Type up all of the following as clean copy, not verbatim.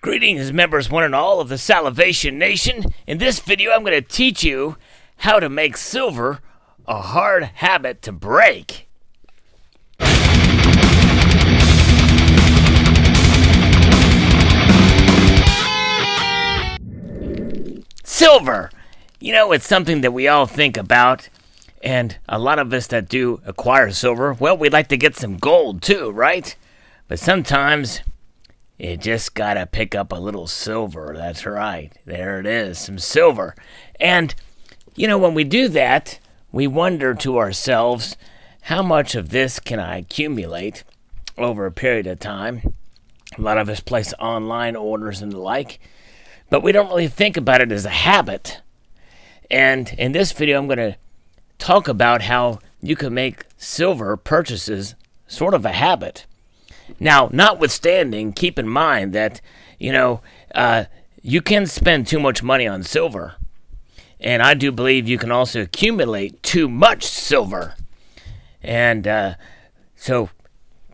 Greetings, members one and all of the Salivation Nation. In this video, I'm going to teach you how to make silver a hard habit to break. Silver. You know, it's something that we all think about, and a lot of us that do acquire silver, well, we'd like to get some gold too, right? But sometimes you just gotta pick up a little silver. That's right. There it is, some silver. And, you know, when we do that, we wonder to ourselves, how much of this can I accumulate over a period of time? A lot of us place online orders and the like, but we don't really think about it as a habit. And in this video, I'm going to talk about how you can make silver purchases sort of a habit. Now, notwithstanding, keep in mind that, you know, you can spend too much money on silver. And I do believe you can also accumulate too much silver. And so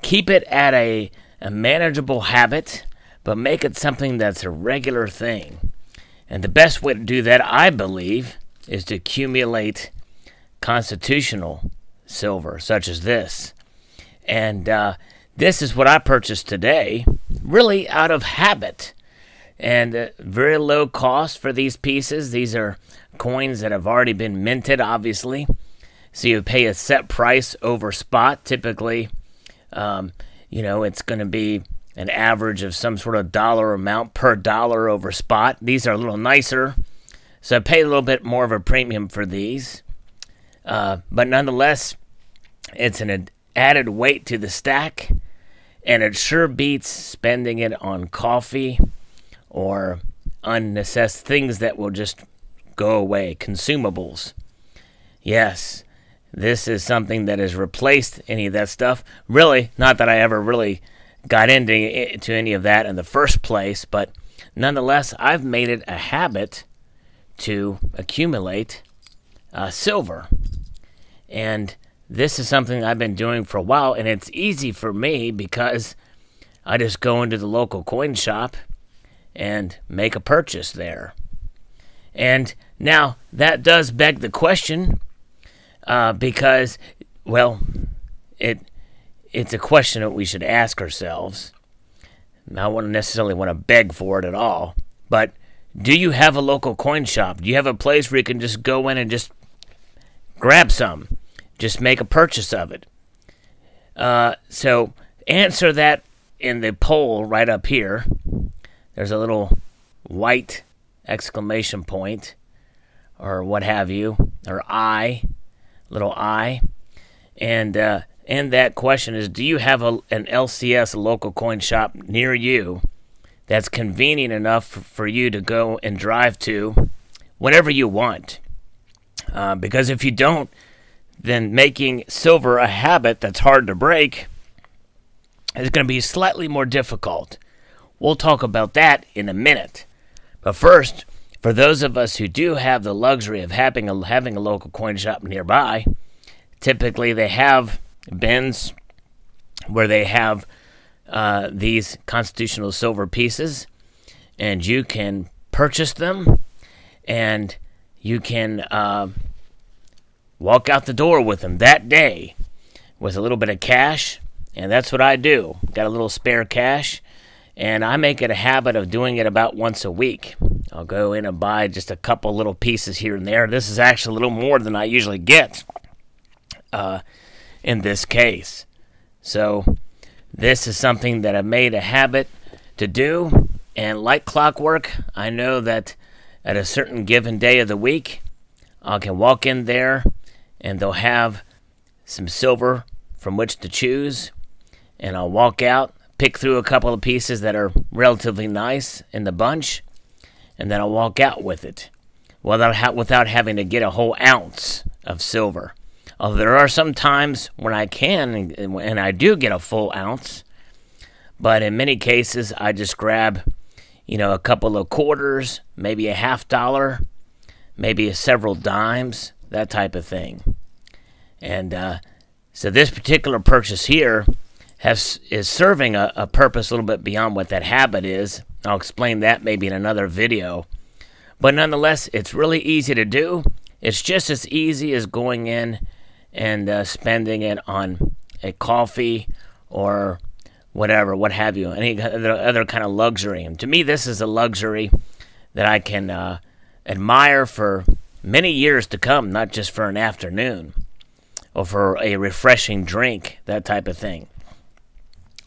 keep it at a manageable habit, but make it something that's a regular thing. And the best way to do that, I believe, is to accumulate constitutional silver, such as this. And this is what I purchased today, really out of habit. And very low cost for these pieces. These are coins that have already been minted, obviously. So you pay a set price over spot. Typically, you know, it's going to be an average of some sort of dollar amount per dollar over spot. These are a little nicer, so I paid a little bit more of a premium for these. But nonetheless, it's an added weight to the stack, and it sure beats spending it on coffee or unnecessary things that will just go away, consumables. Yes, this is something that has replaced any of that stuff. Really, not that I ever really got into any of that in the first place, but nonetheless, I've made it a habit to accumulate silver. And this is something I've been doing for a while, and it's easy for me because I just go into the local coin shop and make a purchase there. And now, that does beg the question, because, well, it's a question that we should ask ourselves. I don't necessarily want to beg for it at all, but do you have a local coin shop? Do you have a place where you can just go in and just grab some? Just make a purchase of it. So answer that in the poll right up here. There's a little white exclamation point or what have you, or little I. And that question is, do you have an LCS, a local coin shop near you that's convenient enough for you to go and drive to whenever you want? Because if you don't, then making silver a habit that's hard to break is going to be slightly more difficult. We'll talk about that in a minute. But first, for those of us who do have the luxury of having a local coin shop nearby, typically they have bins where they have these constitutional silver pieces, and you can purchase them, and you can walk out the door with them that day with a little bit of cash, and that's what I do. Got a little spare cash, and I make it a habit of doing it about once a week. I'll go in and buy just a couple little pieces here and there. This is actually a little more than I usually get in this case. So this is something that I've made a habit to do, and like clockwork, I know that at a certain given day of the week, I can walk in there and they'll have some silver from which to choose, and I'll walk out, pick through a couple of pieces that are relatively nice in the bunch, and then I'll walk out with it without having to get a whole ounce of silver. Although there are some times when I can, and I do get a full ounce, but in many cases I just grab, you know, a couple of quarters, maybe a $50, maybe several dimes, that type of thing. And so this particular purchase here is serving a purpose a little bit beyond what that habit is. I'll explain that maybe in another video. But nonetheless, it's really easy to do. It's just as easy as going in and spending it on a coffee or whatever, what have you, any other kind of luxury. And to me, this is a luxury that I can admire for many years to come, not just for an afternoon or for a refreshing drink, that type of thing.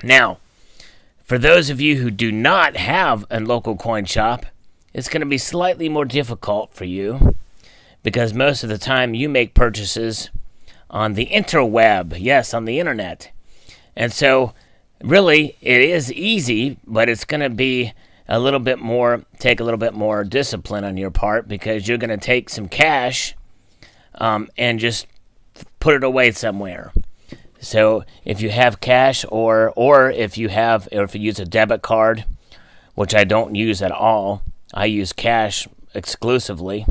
Now, for those of you who do not have a local coin shop, it's going to be slightly more difficult for you because most of the time you make purchases on the interweb, yes, on the internet. And so, really, it is easy, but it's going to be take a little bit more discipline on your part because you're going to take some cash and just put it away somewhere. So if you have cash or if you use a debit card, which I don't use at all, I use cash exclusively.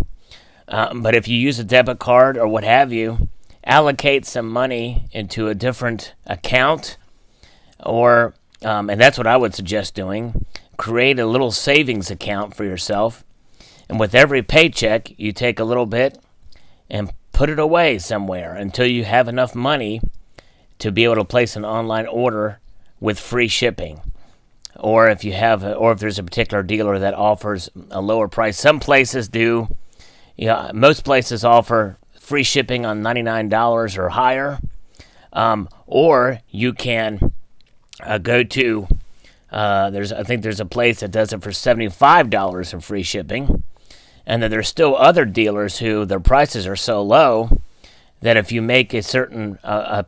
But if you use a debit card or what have you, allocate some money into a different account, or and that's what I would suggest doing. Create a little savings account for yourself, and with every paycheck, you take a little bit and put it away somewhere until you have enough money to be able to place an online order with free shipping. Or if there's a particular dealer that offers a lower price. Some places do. Most places offer free shipping on $99 or higher. Or you can go to I think there's a place that does it for $75 in free shipping, and then there's still other dealers who their prices are so low that if you make a certain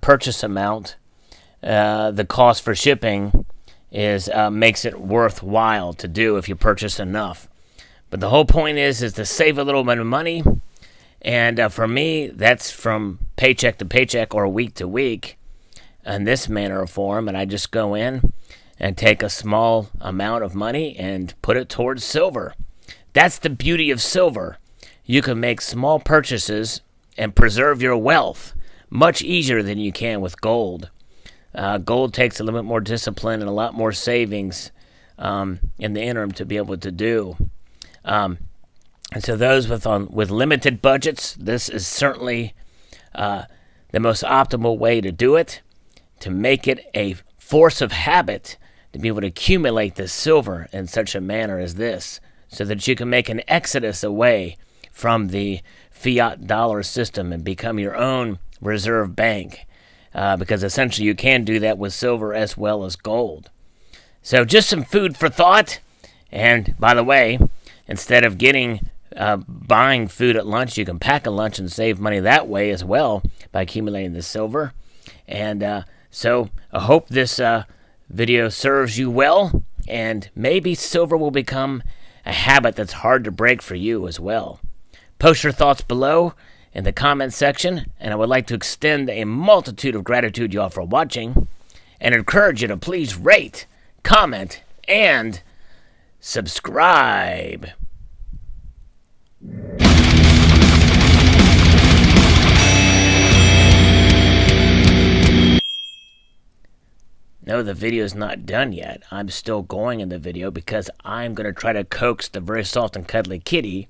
purchase amount, the cost for shipping makes it worthwhile to do if you purchase enough. But the whole point is to save a little bit of money, and for me, that's from paycheck to paycheck or week to week in this manner or form, and I just go in and take a small amount of money and put it towards silver. That's the beauty of silver. You can make small purchases and preserve your wealth much easier than you can with gold. Gold takes a little bit more discipline and a lot more savings in the interim to be able to do. And so those with limited budgets, this is certainly the most optimal way to do it, to make it a force of habit to be able to accumulate the silver in such a manner as this, so that you can make an exodus away from the fiat dollar system and become your own reserve bank, because essentially you can do that with silver as well as gold. So just some food for thought. And by the way, instead of buying food at lunch, you can pack a lunch and save money that way as well by accumulating the silver. And so I hope this video serves you well, and maybe silver will become a habit that's hard to break for you as well. Post your thoughts below in the comment section, and I would like to extend a multitude of gratitude to y'all for watching, and encourage you to please rate, comment, and subscribe. No, the video's not done yet. I'm still going in the video because I'm going to try to coax the very soft and cuddly kitty,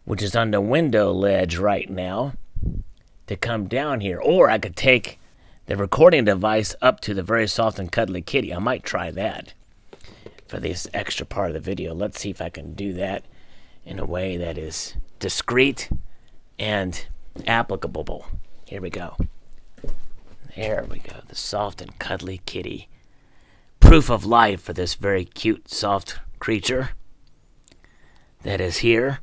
which is on the window ledge right now, to come down here. Or I could take the recording device up to the very soft and cuddly kitty. I might try that for this extra part of the video. Let's see if I can do that in a way that is discreet and applicable. Here we go. There we go, the soft and cuddly kitty. Proof of life for this very cute, soft creature that is here.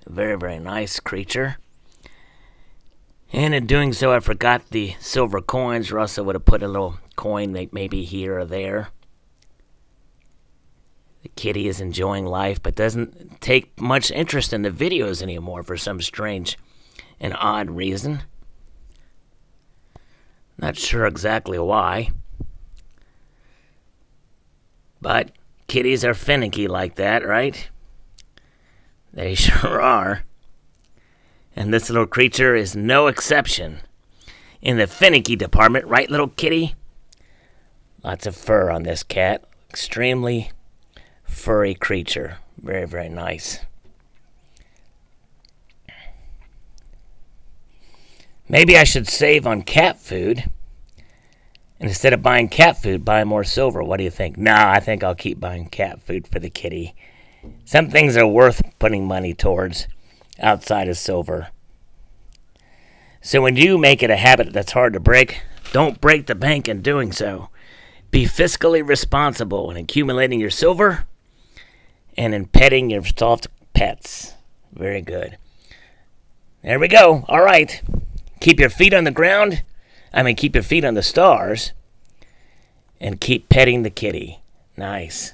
A very, very nice creature. And in doing so, I forgot the silver coins, or else I would have put a little coin maybe here or there. The kitty is enjoying life, but doesn't take much interest in the videos anymore for some strange and odd reason. Not sure exactly why. But kitties are finicky like that, right? They sure are. And this little creature is no exception in the finicky department, right, little kitty? Lots of fur on this cat. Extremely furry creature. Very, very nice. Maybe I should save on cat food. And instead of buying cat food, buy more silver. What do you think? Nah, I think I'll keep buying cat food for the kitty. Some things are worth putting money towards outside of silver. So when you make it a habit that's hard to break, don't break the bank in doing so. Be fiscally responsible in accumulating your silver and in petting your soft pets. Very good. There we go. All right. Keep your feet on the ground. Keep your feet on the stars. And keep petting the kitty. Nice.